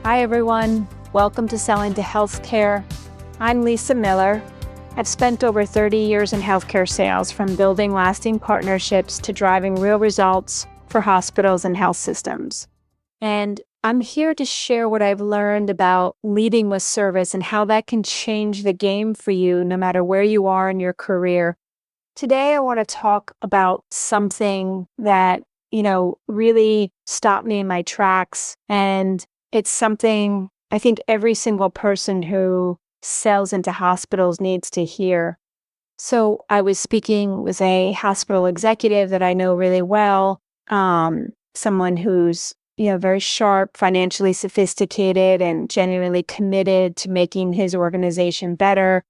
Hi, everyone. Welcome to Selling to Healthcare. I'm Lisa Miller. I've spent over 30 years in healthcare sales, from building lasting partnerships to driving real results for hospitals and health systems. And I'm here to share what I've learned about leading with service and how that can change the game for you no matter where you are in your career. Today, I want to talk about something that, really stopped me in my tracks. And it's something I think every single person who sells into hospitals needs to hear. So I was speaking with a hospital executive that I know really well, someone who's, very sharp, financially sophisticated, and genuinely committed to making his organization better.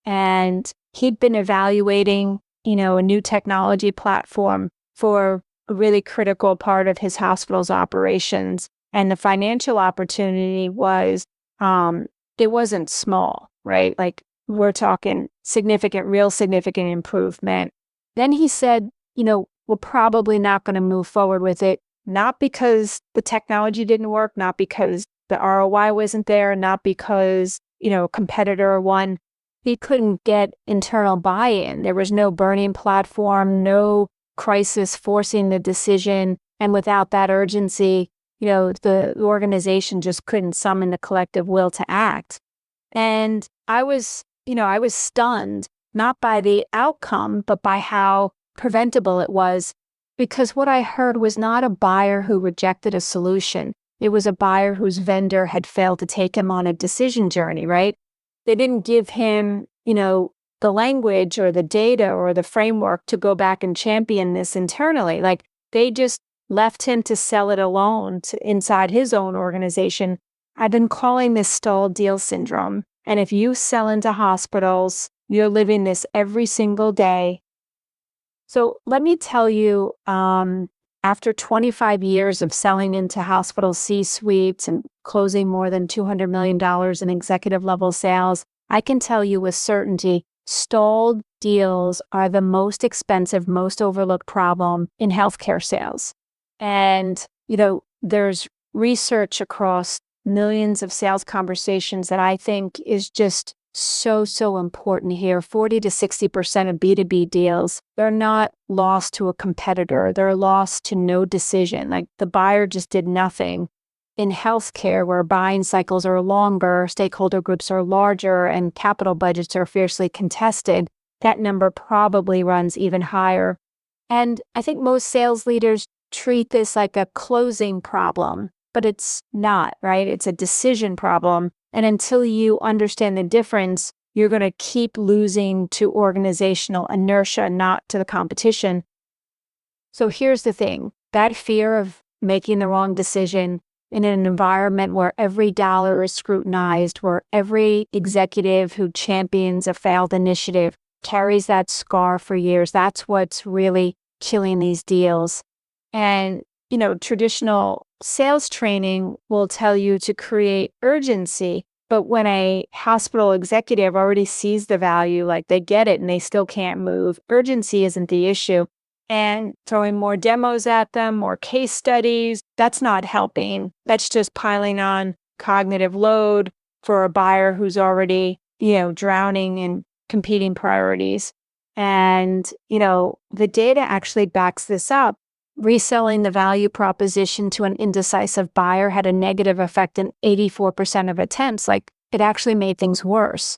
And he'd been evaluating, a new technology platform for a really critical part of his hospital's operations. And the financial opportunity was, it wasn't small, right? Like, we're talking real significant improvement. Then he said, we're probably not going to move forward with it, not because the technology didn't work, not because the ROI wasn't there, not because, a competitor won. He couldn't get internal buy-in. There was no burning platform, no crisis forcing the decision. And without that urgency, the organization just couldn't summon the collective will to act. And I was stunned, not by the outcome, but by how preventable it was. Because what I heard was not a buyer who rejected a solution. It was a buyer whose vendor had failed to take him on a decision journey, right? They didn't give him, the language or the data or the framework to go back and champion this internally. Like, they just left him to sell it alone inside his own organization. I've been calling this stalled deal syndrome. And if you sell into hospitals, you're living this every single day. So let me tell you, after 25 years of selling into hospital C-suites and closing more than $200 million in executive level sales, I can tell you with certainty, stalled deals are the most expensive, most overlooked problem in healthcare sales. And, there's research across millions of sales conversations that I think is just so important here. 40 to 60% of B2B deals, they're not lost to a competitor. They're lost to no decision. Like, the buyer just did nothing. In healthcare, where buying cycles are longer, stakeholder groups are larger, and capital budgets are fiercely contested, that number probably runs even higher. And I think most sales leaders treat this like a closing problem, but it's not, right? It's a decision problem. And until you understand the difference, you're going to keep losing to organizational inertia, not to the competition. So here's the thing. That fear of making the wrong decision in an environment where every dollar is scrutinized, where every executive who champions a failed initiative carries that scar for years, that's what's really killing these deals. And, traditional sales training will tell you to create urgency. But when a hospital executive already sees the value, like, they get it and they still can't move, urgency isn't the issue. And throwing more demos at them, more case studies, that's not helping. That's just piling on cognitive load for a buyer who's already, drowning in competing priorities. And, the data actually backs this up. Reselling the value proposition to an indecisive buyer had a negative effect in 84% of attempts. Like, it actually made things worse.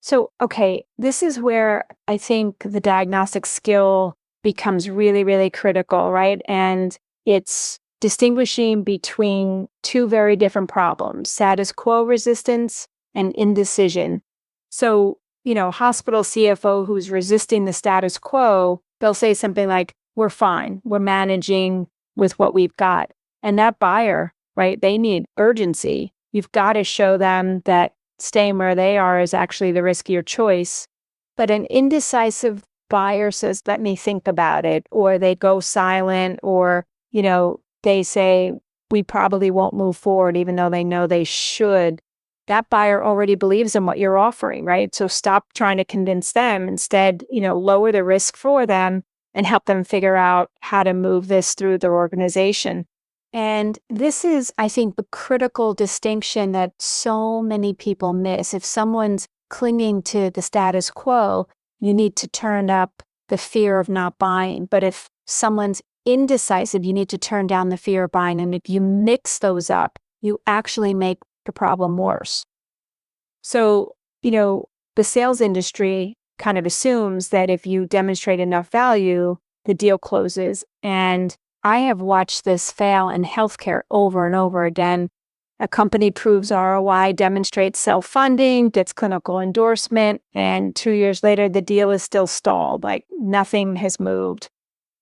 So, okay, this is where I think the diagnostic skill becomes really, really critical, right? And it's distinguishing between two very different problems: status quo resistance and indecision. So, hospital CFO who's resisting the status quo, they'll say something like, we're fine, we're managing with what we've got. And that buyer, right, they need urgency. You've got to show them that staying where they are is actually the riskier choice. But an indecisive buyer says, let me think about it, or they go silent, or, they say, we probably won't move forward, even though they know they should. That buyer already believes in what you're offering, right? So stop trying to convince them. Instead, lower the risk for them and help them figure out how to move this through their organization. And this is, I think, the critical distinction that so many people miss. If someone's clinging to the status quo, you need to turn up the fear of not buying. But if someone's indecisive, you need to turn down the fear of buying. And if you mix those up, you actually make the problem worse. So, the sales industry kind of assumes that if you demonstrate enough value, the deal closes. And I have watched this fail in healthcare over and over again. A company proves ROI, demonstrates self-funding, gets clinical endorsement, and 2 years later, the deal is still stalled, like nothing has moved.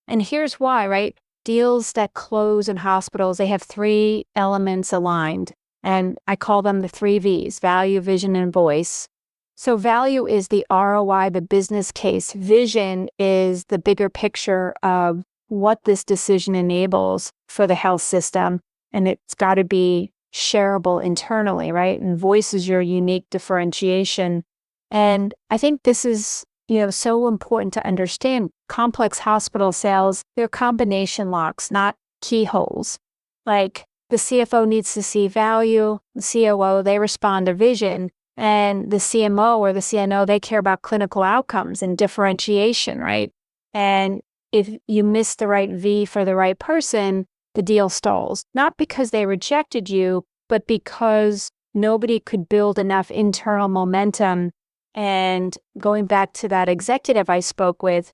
And here's why, right? Deals that close in hospitals, they have 3 elements aligned. And I call them the 3 V's: value, vision, and voice. So value is the ROI, the business case. Vision is the bigger picture of what this decision enables for the health system. And it's got to be shareable internally, right? And voice is your unique differentiation. And I think this is, so important to understand. Complex hospital sales, they're combination locks, not keyholes. Like the CFO needs to see value, the COO, they respond to vision, and the CMO or the CNO, they care about clinical outcomes and differentiation, right? And if you miss the right V for the right person, the deal stalls. Not because they rejected you, but because nobody could build enough internal momentum. And going back to that executive I spoke with,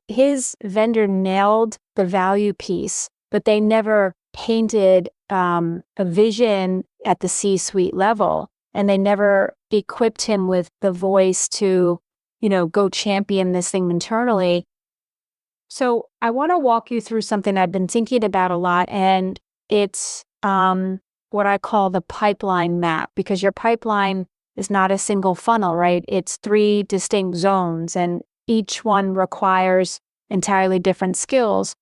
his vendor nailed the value piece, but they never painted a vision at the C-suite level. And they never equipped him with the voice to, go champion this thing internally. So I want to walk you through something I've been thinking about a lot, and it's what I call the pipeline map, because your pipeline is not a single funnel, right? It's 3 distinct zones, and each one requires entirely different skills.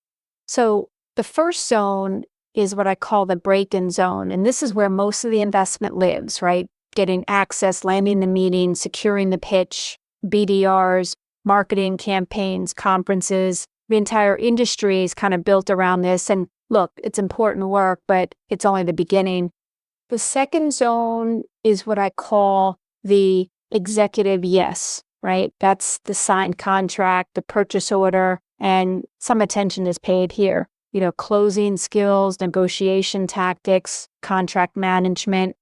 So the first zone is what I call the break-in zone, and this is where most of the investment lives, right? Getting access, landing the meeting, securing the pitch, BDRs, marketing campaigns, conferences. The entire industry is kind of built around this. And look, it's important work, but it's only the beginning. The second zone is what I call the executive yes, right? That's the signed contract, the purchase order, and some attention is paid here. Closing skills, negotiation tactics, contract management.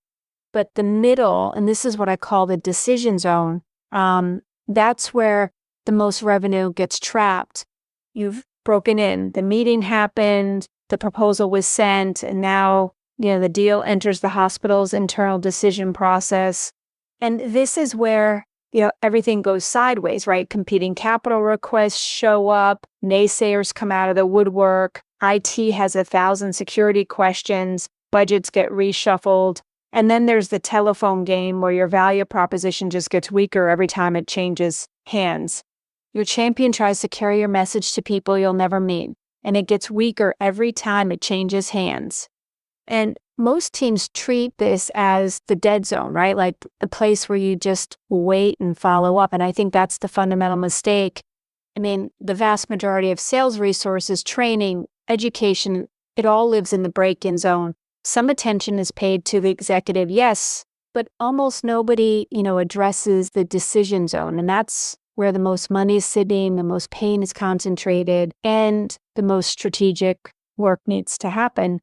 But the middle, and this is what I call the decision zone, that's where the most revenue gets trapped. You've broken in, the meeting happened, the proposal was sent, and now, the deal enters the hospital's internal decision process. And this is where, everything goes sideways, right? Competing capital requests show up, naysayers come out of the woodwork, IT has 1,000 security questions, budgets get reshuffled. And then there's the telephone game where your value proposition just gets weaker every time it changes hands. Your champion tries to carry your message to people you'll never meet, and it gets weaker every time it changes hands. And most teams treat this as the dead zone, right? Like the place where you just wait and follow up. And I think that's the fundamental mistake. I mean, the vast majority of sales resources, training, education, it all lives in the break-in zone. Some attention is paid to the executive, yes, but almost nobody, addresses the decision zone. And that's where the most money is sitting, the most pain is concentrated, and the most strategic work needs to happen.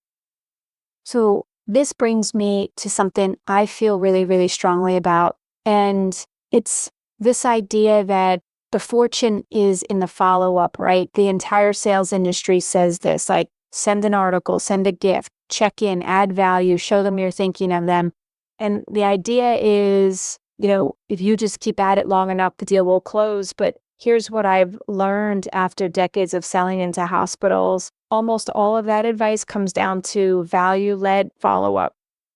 So this brings me to something I feel really, really strongly about. And it's this idea that the fortune is in the follow-up, right? The entire sales industry says this, like send an article, send a gift, check in, add value, show them you're thinking of them. And the idea is, if you just keep at it long enough, the deal will close. But here's what I've learned after decades of selling into hospitals. Almost all of that advice comes down to value-led follow-up.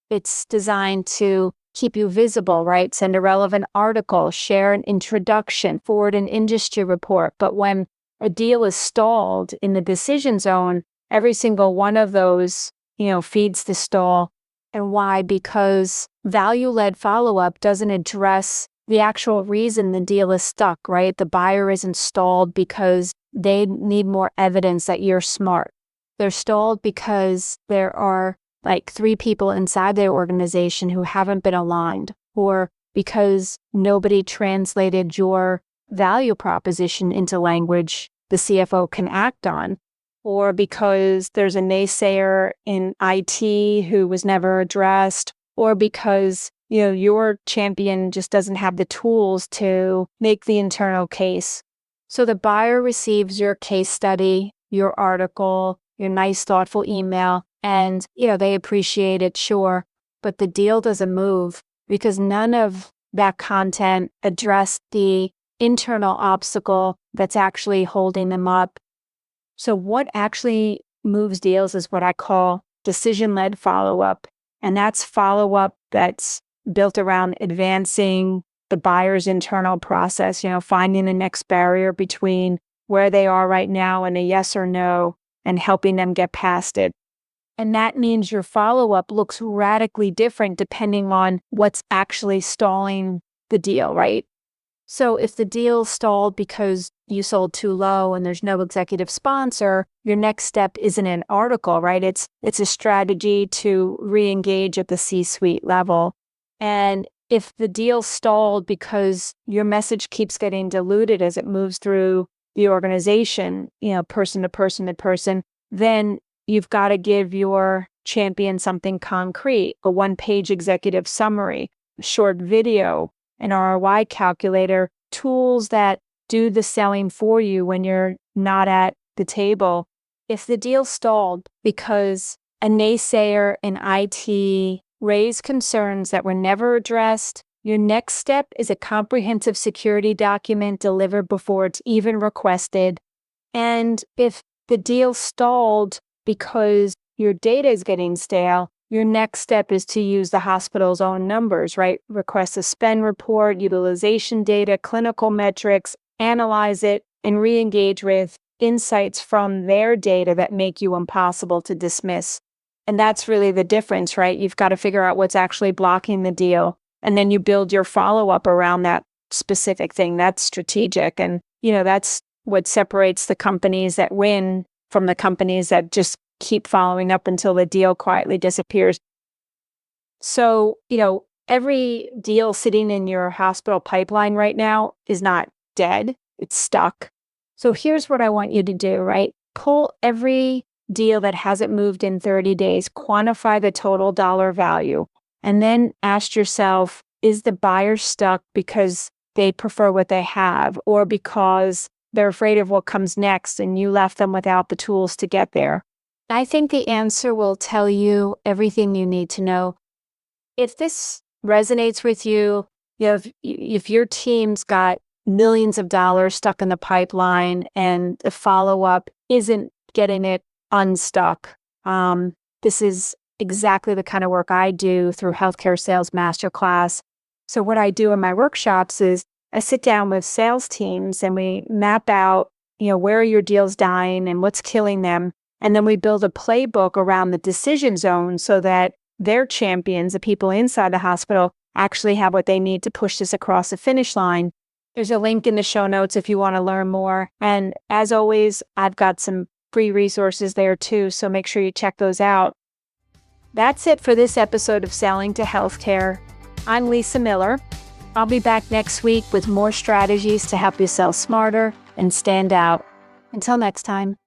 It's designed to keep you visible, right? Send a relevant article, share an introduction, forward an industry report. But when a deal is stalled in the decision zone, every single one of those, feeds the stall. And why? Because value-led follow-up doesn't address the actual reason the deal is stuck, right? The buyer isn't stalled because they need more evidence that you're smart. They're stalled because there are like 3 people inside their organization who haven't been aligned, or because nobody translated your value proposition into language the CFO can act on, or because there's a naysayer in IT who was never addressed, or because your champion just doesn't have the tools to make the internal case. So the buyer receives your case study, your article, your nice, thoughtful email, and they appreciate it, sure, but the deal doesn't move because none of that content addressed the internal obstacle that's actually holding them up. So what actually moves deals is what I call decision-led follow-up, and that's follow-up that's built around advancing the buyer's internal process, finding the next barrier between where they are right now and a yes or no, and helping them get past it. And that means your follow-up looks radically different depending on what's actually stalling the deal, right? So if the deal stalled because you sold too low and there's no executive sponsor, your next step isn't an article, right? It's a strategy to re-engage at the C-suite level. And if the deal stalled because your message keeps getting diluted as it moves through the organization, person to person to person, then you've got to give your champion something concrete, a one-page executive summary, a short video, an ROI calculator, tools that do the selling for you when you're not at the table. If the deal stalled because a naysayer in IT raised concerns that were never addressed, your next step is a comprehensive security document delivered before it's even requested. And if the deal stalled because your data is getting stale, your next step is to use the hospital's own numbers, right? Request a spend report, utilization data, clinical metrics, analyze it, and re-engage with insights from their data that make you impossible to dismiss. And that's really the difference, right? You've got to figure out what's actually blocking the deal. And then you build your follow-up around that specific thing. That's strategic. And, that's what separates the companies that win from the companies that just keep following up until the deal quietly disappears. So, every deal sitting in your hospital pipeline right now is not dead. It's stuck. So here's what I want you to do, right? Pull every deal that hasn't moved in 30 days, quantify the total dollar value, and then ask yourself, is the buyer stuck because they prefer what they have, or because they're afraid of what comes next and you left them without the tools to get there? I think the answer will tell you everything you need to know. If this resonates with you, if your team's got millions of dollars stuck in the pipeline and the follow-up isn't getting it unstuck, this is exactly the kind of work I do through Healthcare Sales Masterclass. So what I do in my workshops is I sit down with sales teams and we map out, where are your deals dying and what's killing them. And then we build a playbook around the decision zone so that their champions, the people inside the hospital, actually have what they need to push this across the finish line. There's a link in the show notes if you want to learn more. And as always, I've got some free resources there too, so make sure you check those out. That's it for this episode of Selling to Healthcare. I'm Lisa Miller. I'll be back next week with more strategies to help you sell smarter and stand out. Until next time.